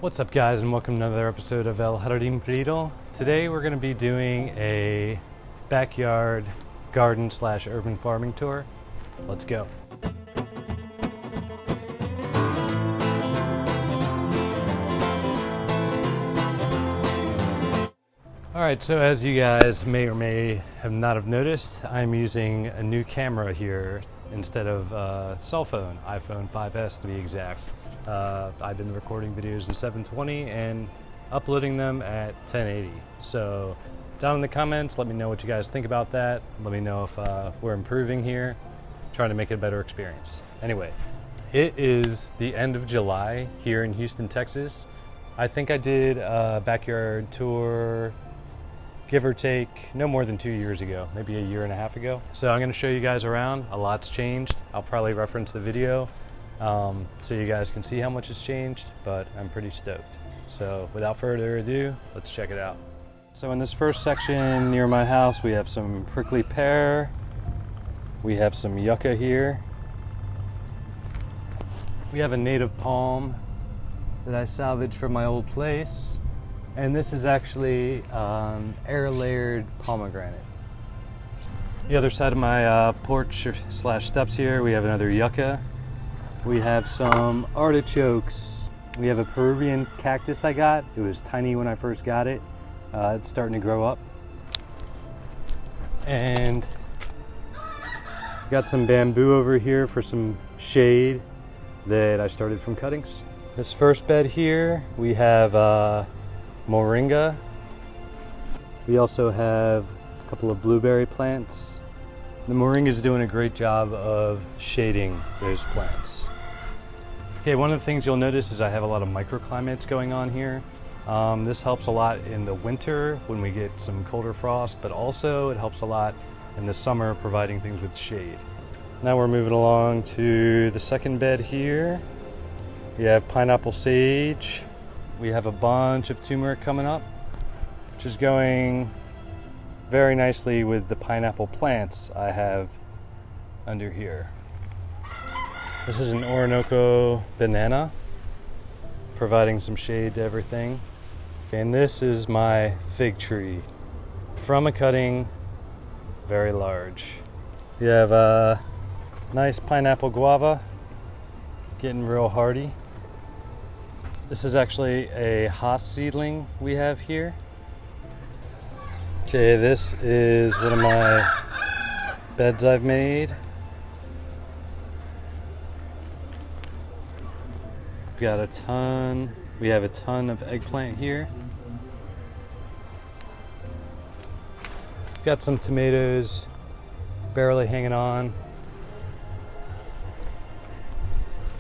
What's up guys, and welcome to another episode of El Jardín Perdido. Today we're going to be doing a backyard garden / urban farming tour. Let's go. Alright, so as you guys may or may have not have noticed, I'm using a new camera here instead of a cell phone, iPhone 5S to be exact. I've been recording videos in 720 and uploading them at 1080. So down in the comments, let me know what you guys think about that. Let me know if we're improving here, trying to make it a better experience. Anyway, it is the end of July here in Houston, Texas. I think I did a backyard tour, give or take, no more than 2 years ago, maybe a year and a half ago. So I'm going to show you guys around. A lot's changed. I'll probably reference the video so you guys can see how much has changed, but I'm pretty stoked. So without further ado, let's check it out. So in this first section near my house, we have some prickly pear. We have some yucca here. We have a native palm that I salvaged from my old place. And this is actually air layered pomegranate. The other side of my porch / steps here, we have another yucca. We have some artichokes. We have a Peruvian cactus I got. It was tiny when I first got it. It's starting to grow up. And got some bamboo over here for some shade that I started from cuttings. This first bed here, we have Moringa. We also have a couple of blueberry plants. The Moringa is doing a great job of shading those plants. Okay, one of the things you'll notice is I have a lot of microclimates going on here. This helps a lot in the winter when we get some colder frost, but also it helps a lot in the summer providing things with shade. Now we're moving along to the second bed here. We have pineapple sage. We have a bunch of turmeric coming up, which is going very nicely with the pineapple plants I have under here. This is an Orinoco banana, providing some shade to everything. And this is my fig tree. From a cutting, very large. We have a nice pineapple guava, getting real hardy. This is actually a Haas seedling we have here. Okay, this is one of my beds I've made. We have a ton of eggplant here. Got some tomatoes barely hanging on.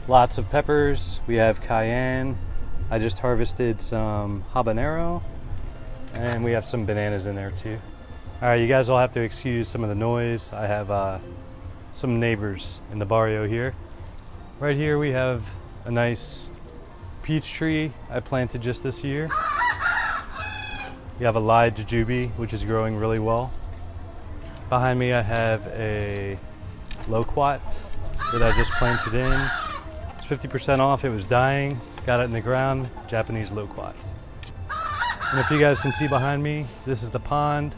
Lots of peppers. We have cayenne. I just harvested some habanero, and we have some bananas in there too. All right, you guys will have to excuse some of the noise. I have some neighbors in the barrio here. Right here we have a nice peach tree I planted just this year. We have a live jujube, which is growing really well. Behind me I have a loquat that I just planted in. It's 50% off, it was dying. Got it in the ground, Japanese loquat. And if you guys can see behind me, this is the pond.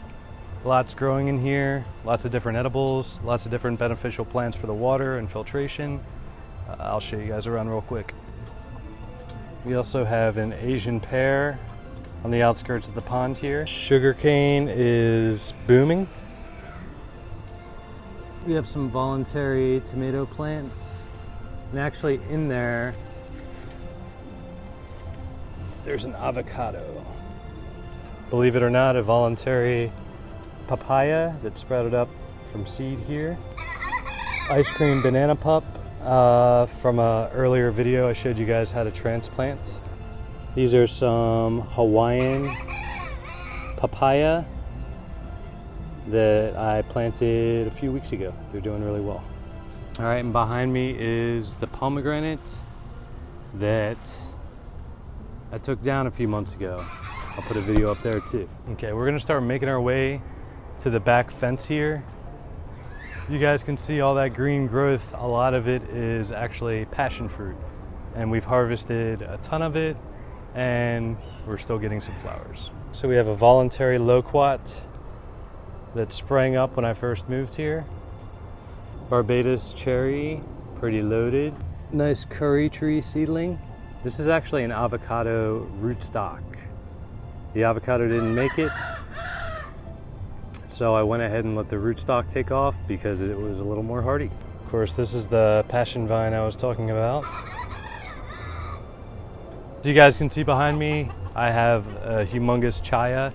Lots growing in here, lots of different edibles, lots of different beneficial plants for the water and filtration. I'll show you guys around real quick. We also have an Asian pear on the outskirts of the pond here. Sugarcane is booming. We have some voluntary tomato plants. And actually in there, there's an avocado. Believe it or not, a voluntary papaya that sprouted up from seed here. Ice cream banana pup from an earlier video I showed you guys how to transplant. These are some Hawaiian papaya that I planted a few weeks ago. They're doing really well. All right, and behind me is the pomegranate that I took down a few months ago. I'll put a video up there too. Okay, we're gonna start making our way to the back fence here. You guys can see all that green growth. A lot of it is actually passion fruit, and we've harvested a ton of it. and we're still getting some flowers. So we have a voluntary loquat that sprang up when I first moved here. Barbados cherry, pretty loaded. Nice curry tree seedling. This is actually an avocado rootstock. The avocado didn't make it, so I went ahead and let the rootstock take off because it was a little more hardy. Of course, this is the passion vine I was talking about. As you guys can see behind me, I have a humongous chaya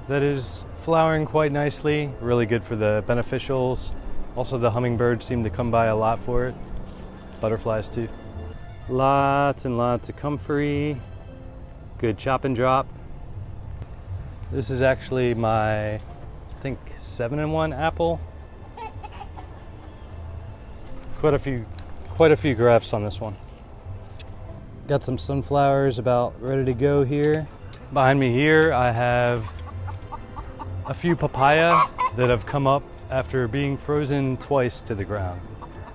that is flowering quite nicely, really good for the beneficials. Also, the hummingbirds seem to come by a lot for it. Butterflies too. Lots and lots of comfrey. Good chop and drop. This is actually my, I think, 7-in-1 apple. Quite a few grafts on this one. Got some sunflowers about ready to go here. Behind me here, I have a few papaya that have come up after being frozen twice to the ground.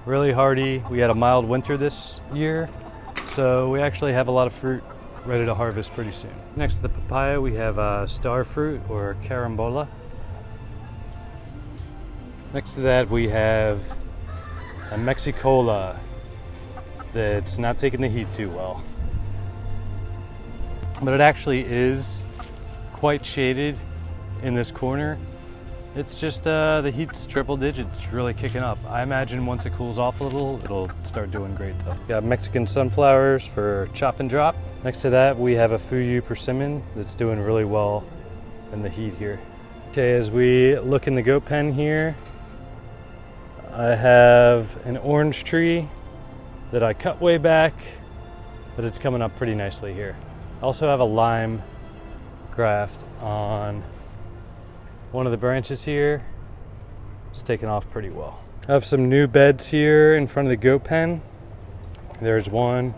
Really hardy. We had a mild winter this year, so we actually have a lot of fruit ready to harvest pretty soon. Next to the papaya, we have star fruit or carambola. Next to that, we have a Mexicola that's not taking the heat too well. But it actually is quite shaded in this corner. It's just the heat's triple digits, really kicking up. I imagine once it cools off a little, it'll start doing great though. Got Mexican sunflowers for chop and drop. Next to that, we have a Fuyu Persimmon that's doing really well in the heat here. Okay, as we look in the goat pen here, I have an orange tree that I cut way back, but it's coming up pretty nicely here. I also have a lime graft on one of the branches here. It's taken off pretty well. I have some new beds here in front of the goat pen. There's one,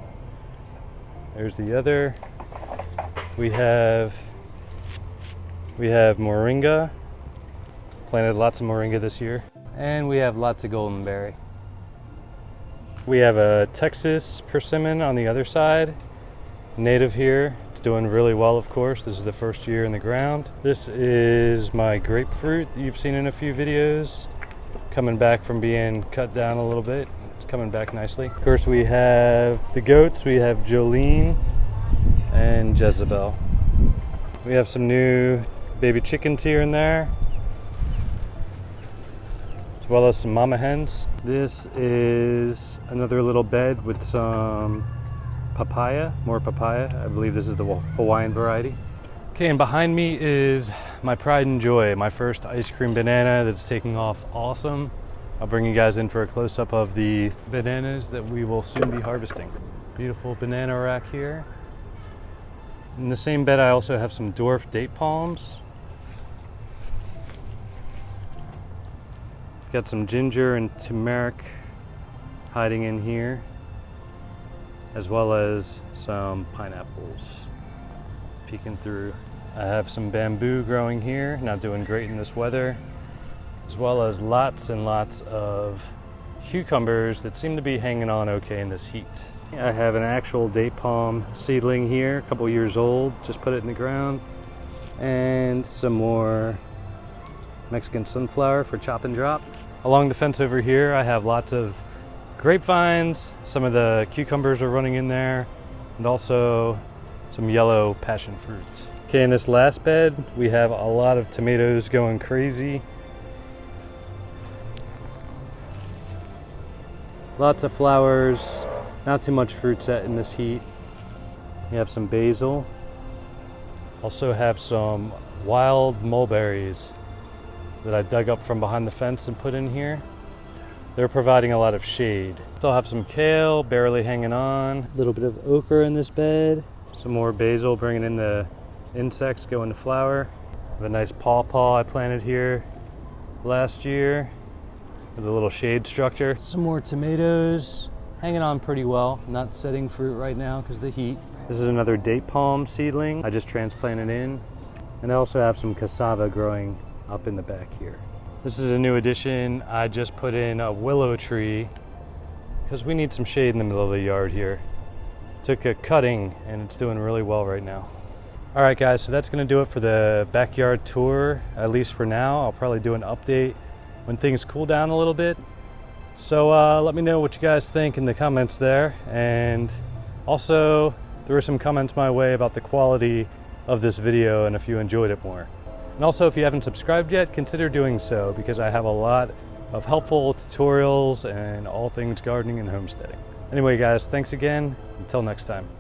there's the other. We have Moringa. Planted lots of Moringa this year. And we have lots of goldenberry. We have a Texas persimmon on the other side, native here. It's doing really well, of course. This is the first year in the ground. This is my grapefruit that you've seen in a few videos. Coming back from being cut down a little bit. It's coming back nicely. Of course, we have the goats. We have Jolene and Jezebel. We have some new baby chickens here and there, as well as some mama hens. This is another little bed with some papaya, more papaya. I believe this is the Hawaiian variety. Okay, and behind me is my pride and joy, my first ice cream banana that's taking off awesome. I'll bring you guys in for a close-up of the bananas that we will soon be harvesting. Beautiful banana rack here. In the same bed, I also have some dwarf date palms. Got some ginger and turmeric hiding in here, as well as some pineapples peeking through. I have some bamboo growing here, not doing great in this weather, as well as lots and lots of cucumbers that seem to be hanging on okay in this heat. I have an actual date palm seedling here, a couple years old, just put it in the ground, and some more Mexican sunflower for chop and drop. Along the fence over here, I have lots of grapevines. Some of the cucumbers are running in there, and also some yellow passion fruits. Okay, in this last bed, we have a lot of tomatoes going crazy. Lots of flowers, not too much fruit set in this heat. We have some basil. Also have some wild mulberries that I dug up from behind the fence and put in here. They're providing a lot of shade. Still have some kale, barely hanging on. A little bit of okra in this bed. Some more basil, bringing in the insects going to flower. I have a nice pawpaw I planted here last year with a little shade structure. Some more tomatoes, hanging on pretty well. Not setting fruit right now because of the heat. This is another date palm seedling I just transplanted in. And I also have some cassava growing up in the back here. This is a new addition. I just put in a willow tree because we need some shade in the middle of the yard here. took a cutting and it's doing really well right now. All right guys, so that's gonna do it for the backyard tour, at least for now. I'll probably do an update when things cool down a little bit. So let me know what you guys think in the comments there, and also throw some comments my way about the quality of this video and if you enjoyed it more. And also, if you haven't subscribed yet, consider doing so, because I have a lot of helpful tutorials and all things gardening and homesteading. Anyway guys, thanks again. Until next time.